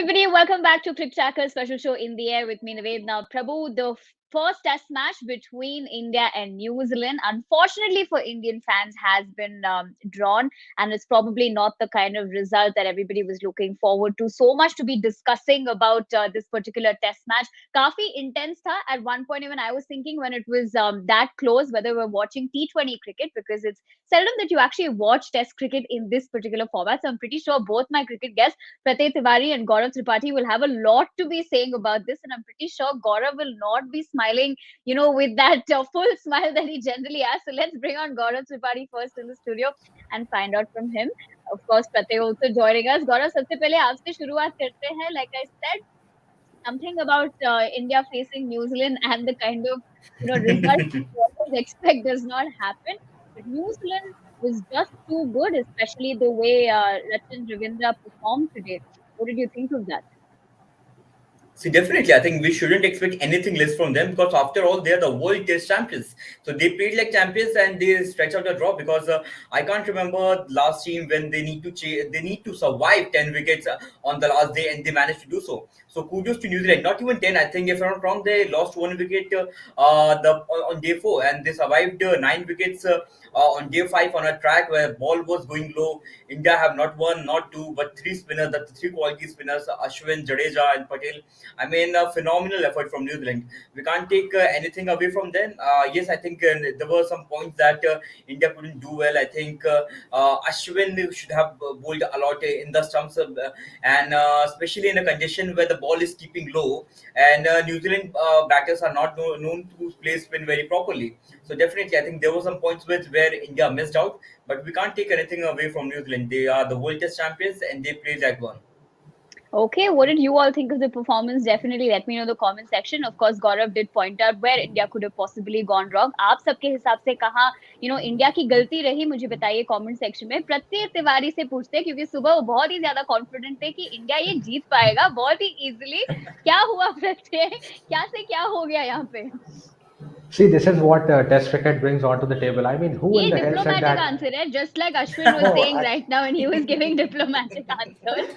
everybody, welcome back to CricTracker special show in the air with me, Navedna Prabhu. The first test match between India and New Zealand, unfortunately for Indian fans, has been drawn, and it's probably not the kind of result that everybody was looking forward to. So much to be discussing about this particular test match. Kafi intense tha. At one point, even I was thinking when it was that close whether we're watching T20 cricket, because it's seldom that you actually watch test cricket in this particular format. So I'm pretty sure both my cricket guests, Prateek Tiwari and Gaurav Tripathi, will have a lot to be saying about this. And I'm pretty sure Gaurav will not be smiling, with that full smile that he generally has. So let's bring on Gaurav Tripathi first in the studio and find out from him. Of course, Prateek also joining us. Gaurav, सबसे पहले आपसे शुरुआत करते हैं. Like I said, something about India facing New Zealand and the kind of result we always expect does not happen. But New Zealand was just too good, especially the way Rachin Ravindra performed today. What did you think of that? See, definitely, I think we shouldn't expect anything less from them because, after all, they are the world test champions. So they played like champions and they stretch out a draw because I can't remember last team when they need to they need to survive 10 wickets on the last day and they managed to do so. So kudos to New Zealand. Not even 10. I think if I'm not wrong, they lost 1 wicket on day 4 and they survived 9 wickets. On day 5 on a track where ball was going low. India have not one, not two, but three spinners, the three quality spinners, Ashwin, Jadeja, and Patel. I mean, a phenomenal effort from New Zealand. We can't take anything away from them. Yes, I think there were some points that India couldn't do well. I think Ashwin should have bowled a lot in the stumps, and especially in a condition where the ball is keeping low, and New Zealand batters are not known to play spin very properly. So definitely, I think there were some points where India missed out, but we can't take anything away from New Zealand. They are the World Test champions, and they played like one. Okay, what did you all think of the performance? Definitely let me know in the comment section. Of course, Gaurav did point out where India could have possibly gone wrong. आप सबके हिसाब से कहाँ India की गलती रही, मुझे बताइए कमेंट सेक्शन में. प्रत्येक तिवारी से पूछते हैं क्योंकि सुबह वो बहुत ही ज्यादा कॉन्फिडेंट थे कि इंडिया ये जीत पाएगा बहुत ही इजीली. क्या हुआ प्रत्येक? क्या से क्या हो गया यहाँ पे? See, this is what Test cricket brings onto the table. I mean, who in ये the hell said diplomatic that? answer है, just like Ashwin was No, saying right now, and he was giving diplomatic answers.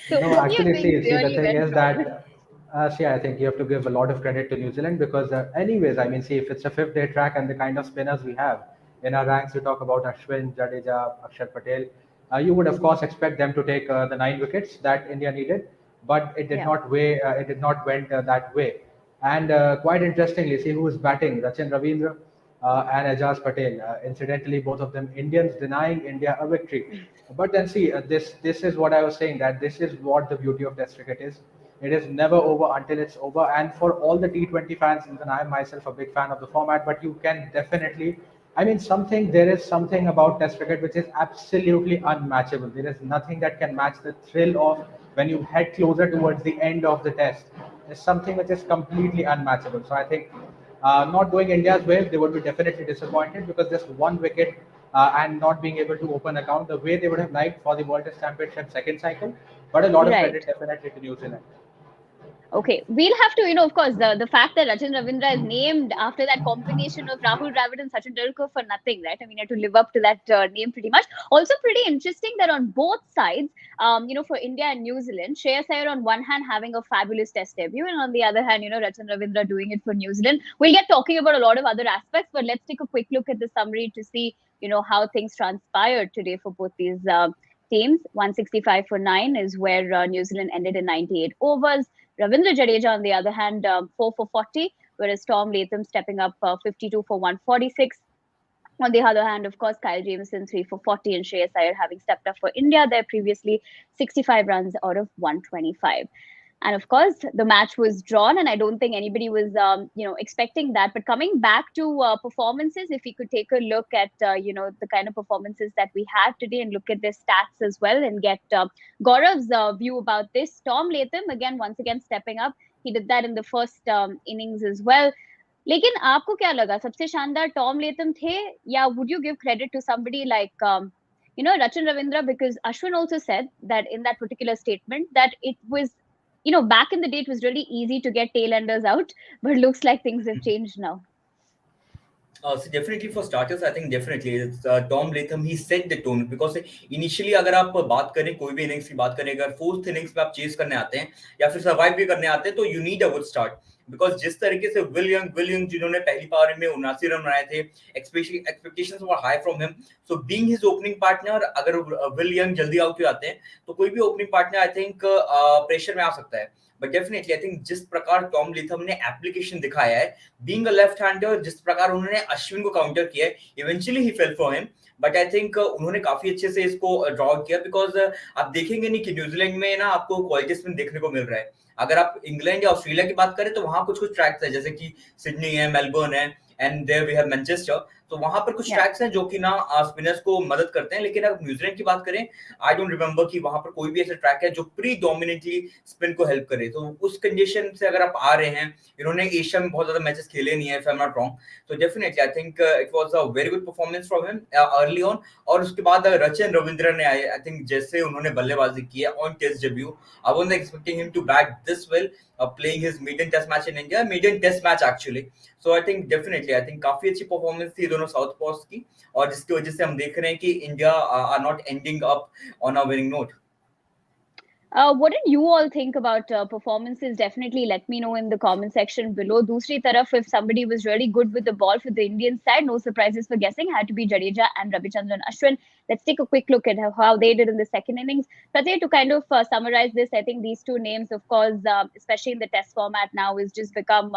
So no, what do you actually, think see, the really thing went is wrong? that, see, I think you have to give a lot of credit to New Zealand because, anyways, I mean, see, if it's a fifth day track and the kind of spinners we have in our ranks, you talk about Ashwin, Jadeja, Akshar Patel, you would of course expect them to take the 9 wickets that India needed, but it did Yeah. not it did not went that way. And quite interestingly, see who is batting: Rachin Ravindra and Ajaz Patel. Incidentally, both of them Indians, denying India a victory. But then see, this is what I was saying, that this is what the beauty of Test cricket is. It is never over until it's over. And for all the T20 fans, even I am myself a big fan of the format, but you can definitely, I mean, there is something about Test cricket which is absolutely unmatchable. There is nothing that can match the thrill of when you head closer towards the end of the Test. It's something which is completely unmatchable. So I think not going India's way, they would be definitely disappointed because just 1 wicket and not being able to open account the way they would have liked for the World Test Championship second cycle. But a lot of Right. credit definitely to New Zealand. Okay, we'll have to, of course, the fact that Rachin Ravindra is named after that combination of Rahul Dravid and Sachin Tendulkar for nothing, right? I mean, you have to live up to that name pretty much. Also, pretty interesting that on both sides, for India and New Zealand, Shreyas Iyer on one hand having a fabulous Test debut, and on the other hand, Rachin Ravindra doing it for New Zealand. We'll get talking about a lot of other aspects, but let's take a quick look at the summary to see, how things transpired today for both these teams. 165 for 9 is where New Zealand ended in 98 overs. Ravindra Jadeja, on the other hand, 4 for 40, whereas Tom Latham stepping up 52 for 146. On the other hand, of course, Kyle Jamieson 3 for 40 and Shreyas Iyer having stepped up for India there previously, 65 runs out of 125. And of course, the match was drawn, and I don't think anybody was, expecting that. But coming back to performances, if we could take a look at, the kind of performances that we had today and look at their stats as well and get Gaurav's view about this. Tom Latham, once again stepping up. He did that in the first innings as well. लेकिन आपको क्या लगा सबसे शानदार Tom Latham थे या would you give credit to somebody like Rachin Ravindra, because Ashwin also said that in that particular statement that it was back in the day, it was really easy to get tailenders out, but looks like things have changed now. So definitely for starters, I think definitely it's Tom Latham. He set the tone because initially अगर आप बात करें कोई भी innings की बात करें अगर फोर्थ इनिंग्स में आप चेस करने आते हैं या फिर सर्वाइव भी करने आते हैं तो you need a good start because जिस तरीके से विल यंग जिन्होंने पहली पारी में 79 रन बनाए थे expectations were high from him so being his opening partner अगर विल यंग जल्दी आउट हो जाते हैं तो कोई भी opening partner I think pressure में आ सकता है बट डेफिनेटली आई थिंक जिस प्रकार टॉम लिथम ने एप्लीकेशन दिखाया है बीइंग अ लेफ्ट हैंडर जिस प्रकार उन्होंने अश्विन को काउंटर किया है eventually he fail for him but I think उन्होंने काफी अच्छे से इसको ड्रॉ किया बिकॉज आप देखेंगे नहीं कि न्यूजीलैंड में ना आपको क्वालिटी स्पिन देखने को मिल रहा है अगर आप इंग्लैंड या ऑस्ट्रेलिया की बात करें तो वहां कुछ कुछ ट्रैक्स है जैसे कि सिडनी है मेलबर्न है and there we have Manchester तो वहां पर कुछ ट्रैक्स हैं जो कि ना स्पिनर्स को मदद करते हैं लेकिन अगर न्यूजीलैंड की बात करें आई डोंट रिमेंबर कि वहां पर कोई भी ऐसा ट्रैक है जो प्री डोमिनेटली स्पिन को हेल्प करे तो उस कंडीशन से अगर आप आ रहे हैं इन्होंने एशिया में बहुत ज्यादा मैचेस खेले नहीं है if I am not wrong तो definitely I think it was a very good performance from him early on और उसके बाद रचन रविंद्र ने आई थिंक जैसे उन्होंने बल्लेबाजी की है on test debut I was expecting him to bat this well playing his maiden test match in India, maiden test match actually. So I think definitely, I think काफी अच्छी परफॉर्मेंस थी दोनों south post की और जिसकी वजह से हम देख रहे हैं कि India are not ending up on a winning note. What did you all think about performances? Definitely let me know in the comment section below. Dusri taraf, if somebody was really good with the ball for the Indian side, no surprises for guessing, had to be Jadeja and Ravichandran Ashwin. Let's take a quick look at how they did in the second innings. Pratik, to kind of summarize this, I think these two names, of course, especially in the test format now, is just become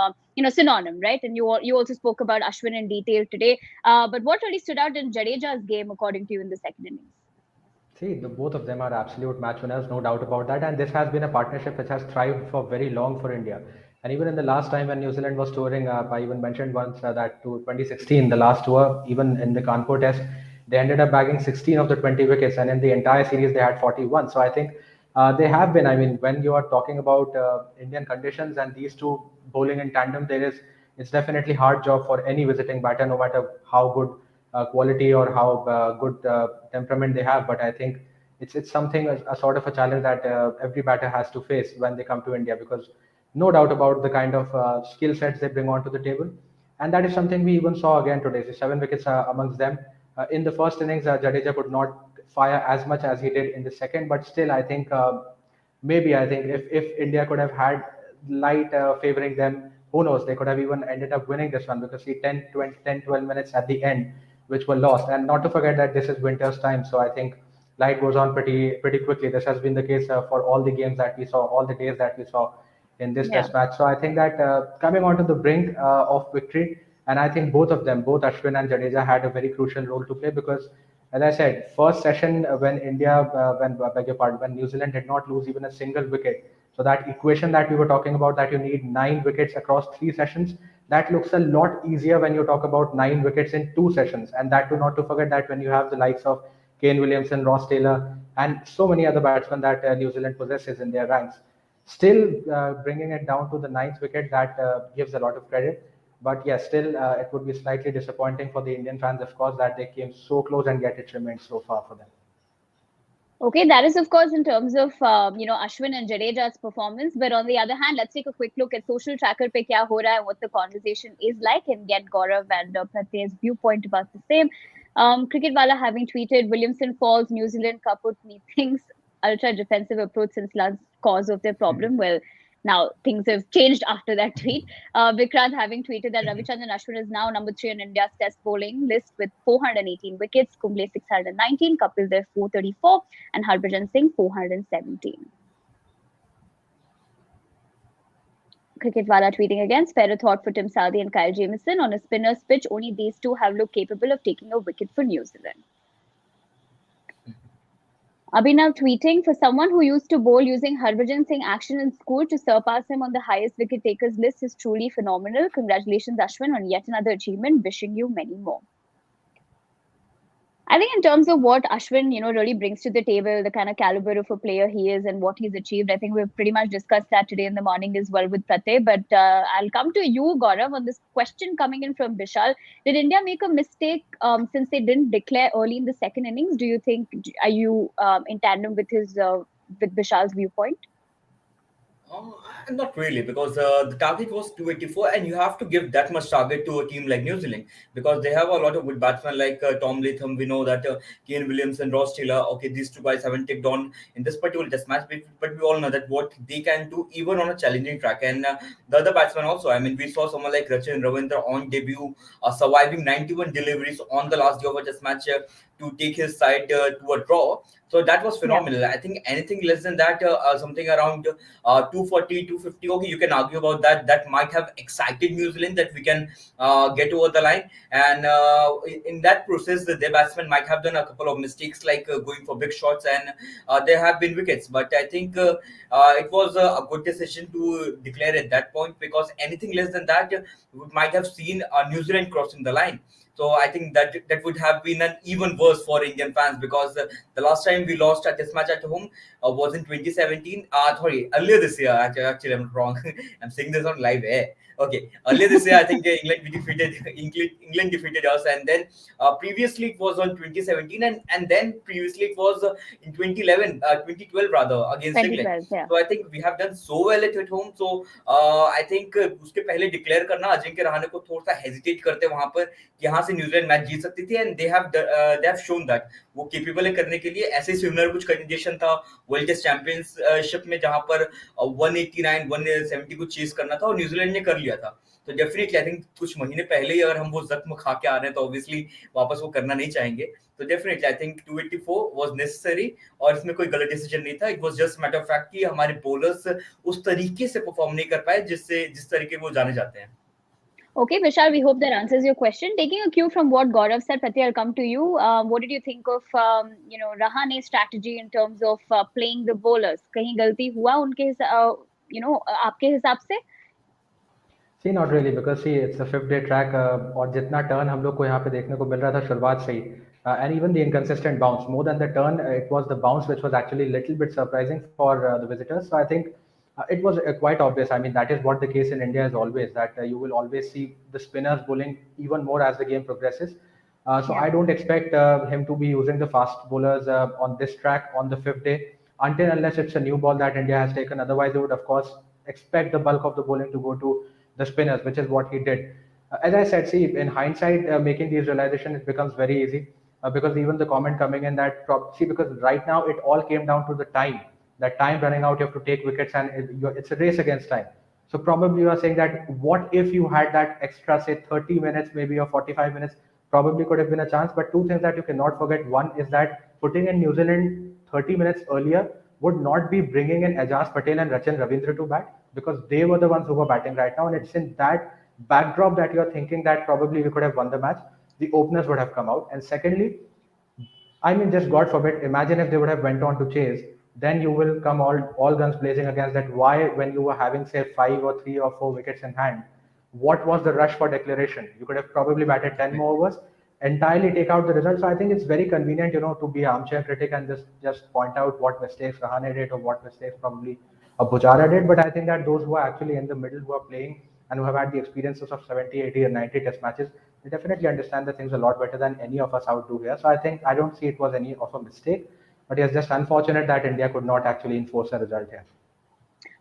synonym, right? And you also spoke about Ashwin in detail today. But what really stood out in Jadeja's game, according to you, in the second innings? See, both of them are absolute match winners, no doubt about that. And this has been a partnership which has thrived for very long for India. And even in the last time when New Zealand was touring, I even mentioned once that to 2016, the last tour, even in the Kanpur test, they ended up bagging 16 of the 20 wickets. And in the entire series, they had 41. So I think they have been, I mean, when you are talking about Indian conditions and these two bowling in tandem, it's definitely hard job for any visiting batter, no matter how good quality or how good temperament they have. But I think it's something a sort of a challenge that every batter has to face when they come to India because no doubt about the kind of skill sets they bring onto the table, and that is something we even saw again today. So 7 wickets amongst them. In the first innings, Jadeja could not fire as much as he did in the second, but still, I think maybe I think if India could have had light favoring them, who knows? They could have even ended up winning this one because see 10, 20, 10, 12 minutes at the end, which were lost. And not to forget that this is winter's time, so I think light goes on pretty quickly. This has been the case for all the games that we saw, all the days that we saw in this Yeah. test match. So I think that coming on to the brink of victory, and I think both of them, both Ashwin and Jadeja, had a very crucial role to play because, as I said, first session when beg your pardon, when New Zealand did not lose even a single wicket. So that equation that we were talking about, that you need 9 wickets across 3 sessions, that looks a lot easier when you talk about 9 wickets in 2 sessions. And that too, not to forget that when you have the likes of Kane Williamson, Ross Taylor, and so many other batsmen that New Zealand possesses in their ranks. Still bringing it down to the ninth wicket, that gives a lot of credit. But yes, still it would be slightly disappointing for the Indian fans, of course, that they came so close and yet it remained so far for them. Okay, that is of course in terms of Ashwin and Jadeja's performance. But on the other hand, let's take a quick look at social tracker pe kya ho raha hai, what the conversation is like, and get Gaurav and Pratyay's viewpoint about the same. Cricket Wala having tweeted, Williamson falls, New Zealand kaput methinks ultra defensive approach since last cause of their problem. Well, now things have changed after that tweet. Vikrant having tweeted that Ravichandran Ashwin is now number 3 on India's test bowling list with 418 wickets, Kumble 619, Kapil Dev 434, and Harbhajan Singh 417. Cricket Wala tweeting again, spare a thought for Tim Southee and Kyle Jamieson. On a spinner's pitch, only these two have looked capable of taking a wicket for New Zealand. Abhinav tweeting, for someone who used to bowl using Harbhajan Singh action in school, to surpass him on the highest wicket takers list is truly phenomenal. Congratulations, Ashwin, on yet another achievement. Wishing you many more. I think in terms of what Ashwin, really brings to the table, the kind of caliber of a player he is and what he's achieved, I think we've pretty much discussed that today in the morning as well with Pratay. But I'll come to you, Gaurav, on this question coming in from Vishal. Did India make a mistake since they didn't declare early in the second innings? Do you think, are you in tandem with with Vishal's viewpoint? Uh, Not really, because the target was 284, and you have to give that much target to a team like New Zealand because they have a lot of good batsmen like Tom Latham. We know that Kane Williams and Ross Taylor. Okay, these two guys haven't ticked on in this particular Test match, but we all know that what they can do even on a challenging track. And the other batsmen also. I mean, we saw someone like Rachin Ravindra on debut, surviving 91 deliveries on the last day of a Test match to take his side to a draw. So that was Yeah. phenomenal. I think anything less than that, something around 240, 250. Okay, you can argue about that. That might have excited New Zealand that we can get over the line. And in that process, the batsmen might have done a couple of mistakes, like going for big shots, and there have been wickets. But I think it was a good decision to declare at that point because anything less than that, we might have seen New Zealand crossing the line. So I think that would have been an even worse for Indian fans because the last time we lost at this match at home was in 2017. Sorry, earlier this year. Actually, I'm wrong. I'm saying this on live air. Okay, earlier this year, I think England defeated us, and then previously it was on 2017, and then previously it was in 2011, 2012 rather against England. 2012, yeah. So I think we have done so well at home. So I think उसके पहले declare करना अजिंक्य रहाणे को थोड़ा सा hesitate करते वहां पर यहाँ से न्यूजीलैंड मैच जीत सकती थी and they have shown that वो केपेबल है करने के लिए ऐसे सिमिलर कुछ कंडीशन था वर्ल्ड टेस्ट चैंपियनशिप में जहां पर 189 170 को चेस करना था और न्यूजीलैंड ने कर लिया था तो डेफिनेटली आई थिंक कुछ महीने पहले ही अगर हम वो जख्म खा के आ रहे हैं तो ऑब्वियसली वापस वो करना नहीं चाहेंगे तो definitely I think 284 was necessary और इसमें कोई गलत डिसीजन नहीं था it was just matter of fact कि हमारे बॉलर्स उस तरीके से परफॉर्म नहीं कर पाए जिस तरीके वो जाने जाते हैं. Okay, Vishal, we hope that answers your question. Taking a cue from what Gaurav said, Pratik, I'll come to you. What did you think of, Rahane's strategy in terms of playing the bowlers? कहीं गलती हुआ उनके, आपके हिसाब से? See, not really, because see, it's a fifth day track और जितना turn हम लोग को यहाँ पे देखने को मिल रहा था शुरुआत से ही and even the inconsistent bounce, more than the turn, it was the bounce which was actually a little bit surprising for the visitors. So I think it was quite obvious. I mean, that is what the case in India is always, that you will always see the spinners bowling even more as the game progresses. So Yeah. I don't expect him to be using the fast bowlers on this track on the fifth day until unless it's a new ball that India has taken. Otherwise, they would of course expect the bulk of the bowling to go to the spinners, which is what he did. As I said, see, in hindsight, making these realizations, it becomes very easy because even the comment coming in that, see, because right now it all came down to the time. That time running out, you have to take wickets, and it's a race against time. So probably you are saying that what if you had that extra, say, 30 minutes, maybe or 45 minutes, probably could have been a chance. But two things that you cannot forget. One is that putting in New Zealand 30 minutes earlier would not be bringing in Ajaz Patel and Rachin Ravindra to bat because they were the ones who were batting right now. And it's in that backdrop that you're thinking that probably we could have won the match. The openers would have come out. And secondly, I mean, just God forbid, imagine if they would have went on to chase, then you will come all guns blazing against that. Why, when you were having, say, 5 or 3 or 4 wickets in hand, what was the rush for declaration? You could have probably batted 10 more overs, entirely take out the result. So I think it's very convenient, to be armchair critic and just point out what mistakes Rahane did or what mistakes probably Pujara did. But I think that those who are actually in the middle, who are playing and who have had the experiences of 70, 80, and 90 test matches, they definitely understand the things a lot better than any of us out do here. So I don't see it was any of a mistake, but it's just unfortunate that India could not actually enforce a result here.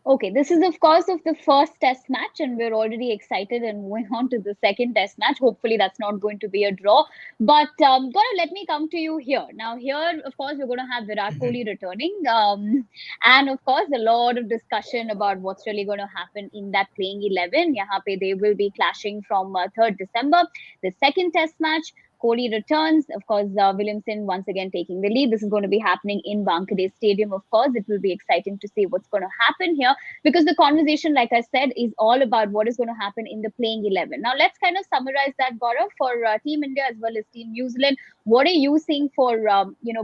Okay, this is of course of the first test match, and we're already excited and moving on to the second test match. Hopefully, that's not going to be a draw. But Gaurav, let me come to you here. Now, here, of course, we're going to have Virat Kohli returning, and of course, a lot of discussion about what's really going to happen in that playing 11. Yahan pe they will be clashing from 3rd December, the second test match. Kohli returns. Of course, Williamson once again taking the lead. This is going to be happening in Wankhede Stadium. Of course, it will be exciting to see what's going to happen here because the conversation, like I said, is all about what is going to happen in the playing 11. Now, let's kind of summarize that, Gaurav, for Team India as well as Team New Zealand. What are you seeing for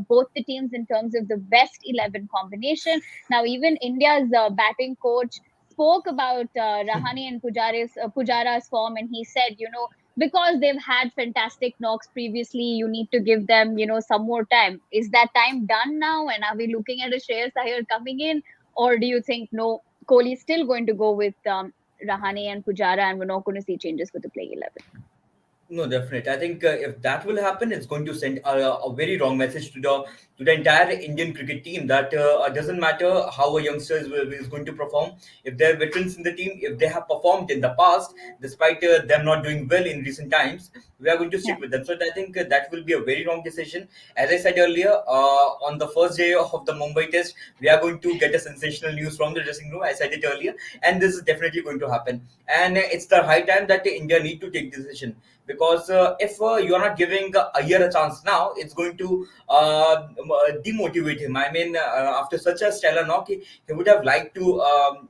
both the teams in terms of the best 11 combination? Now, even India's batting coach spoke about Rahane and Pujara's form, and he said, because they've had fantastic knocks previously, you need to give them, some more time. Is that time done now? And are we looking at a Shreyas Iyer coming in? Or do you think, no, Kohli is still going to go with Rahane and Pujara and we're not going to see changes for the playing 11? No, definitely. I think if that will happen, it's going to send a very wrong message to the entire Indian cricket team that doesn't matter how a youngster is going to perform. If they're veterans in the team, if they have performed in the past, despite them not doing well in recent times, we are going to Yeah, stick with them. So I think that will be a very wrong decision. As I said earlier, on the first day of the Mumbai Test, we are going to get a sensational news from the dressing room. I said it earlier, and this is definitely going to happen. And it's the high time that India need to take this decision, because if you are not giving a year a chance now, it's going to demotivate him. I mean, after such a stellar knock, he would have liked to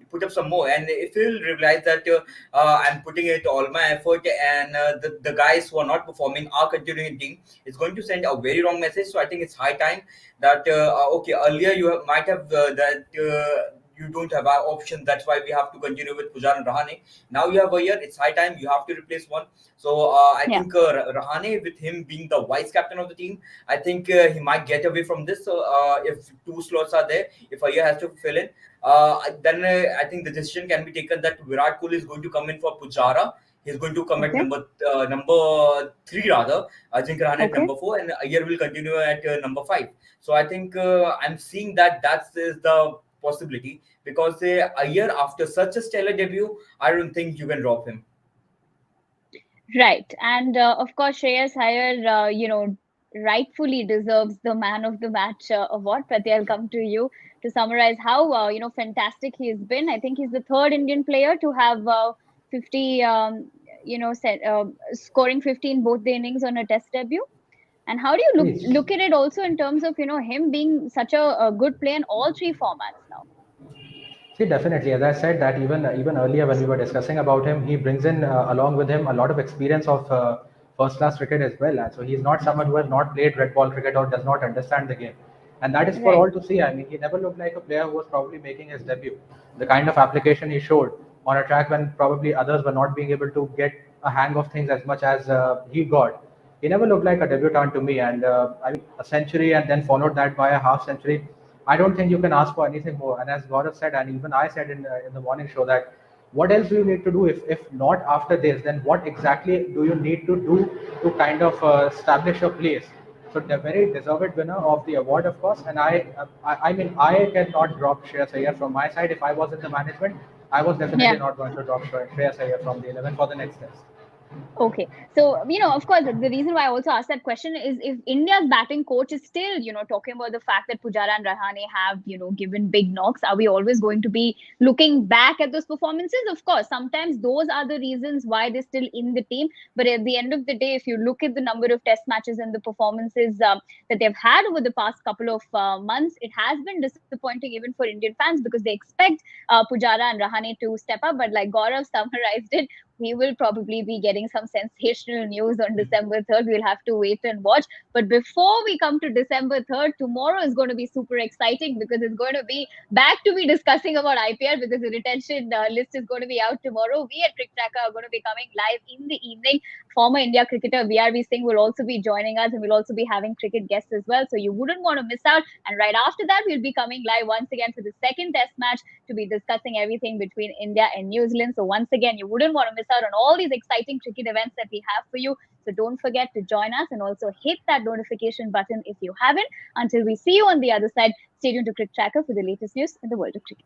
put up some more. And if he'll realize that I'm putting it all my effort, and the guys who are not performing are continuing in team, it's going to send a very wrong message. So I think it's high time that okay, earlier might have that. You don't have our option. That's why we have to continue with Pujar and Rahane. Now you have a year. It's high time you have to replace one. So I yeah, think Rahane, with him being the vice captain of the team, I think he might get away from this. So if two slots are there, if Ayar has to fill in, then I think the decision can be taken that Virat Kohli is going to come in for Pujara. He's going to come at okay, number three rather. Ajinkya Rahane at okay. number four, and Ayar will continue at number five. So I think I'm seeing that that is the possibility, because Ayar, after such a stellar debut, I don't think you can drop him. Right. And of course, Shreyas Iyer, rightfully deserves the man of the match award. Prati, I'll come to you to summarize how, fantastic he has been. I think he's the third Indian player to have 50, scoring 50 in both the innings on a test debut. And how do you Please. look at it also in terms of, him being such a good player in all three formats now? See, definitely. As I said, that even earlier when we were discussing about him, he brings in along with him a lot of experience of first class cricket as well. And so he's not someone who has not played red ball cricket or does not understand the game. And that is for Right. all to see. I mean, he never looked like a player who was probably making his debut. The kind of application he showed on a track when probably others were not being able to get a hang of things as much as he got. He never looked like a debutant to me. And I mean, a century and then followed that by a half century. I don't think you can ask for anything more. And as Gaurav said, and even I said in the morning show, that what else do you need to do if not after this? Then what exactly do you need to do to kind of establish your place? So the very deserved winner of the award, of course. And I mean, I cannot drop Shreyas Iyer from my side. If I was in the management, I was definitely Yeah. not going to drop Shreyas Iyer from the 11 for the next test. Okay. So, of course, the reason why I also asked that question is if India's batting coach is still, talking about the fact that Pujara and Rahane have, given big knocks, are we always going to be looking back at those performances? Of course, sometimes those are the reasons why they're still in the team. But at the end of the day, if you look at the number of test matches and the performances that they've had over the past couple of months, it has been disappointing even for Indian fans because they expect Pujara and Rahane to step up. But like Gaurav summarized it, we will probably be getting some sensational news on December 3rd. We'll have to wait and watch. But before we come to December 3rd, tomorrow is going to be super exciting because it's going to be back to be discussing about IPL because the retention list is going to be out tomorrow. We at CricTracker are going to be coming live in the evening. Former India cricketer VRV Singh will also be joining us and we'll also be having cricket guests as well. So you wouldn't want to miss out. And right after that, we'll be coming live once again for the second test match to be discussing everything between India and New Zealand. So once again, you wouldn't want to miss out on all these exciting cricket events that we have for you. So don't forget to join us and also hit that notification button if you haven't. Until we see you on the other side, stay tuned to Crick Tracker for the latest news in the world of cricket.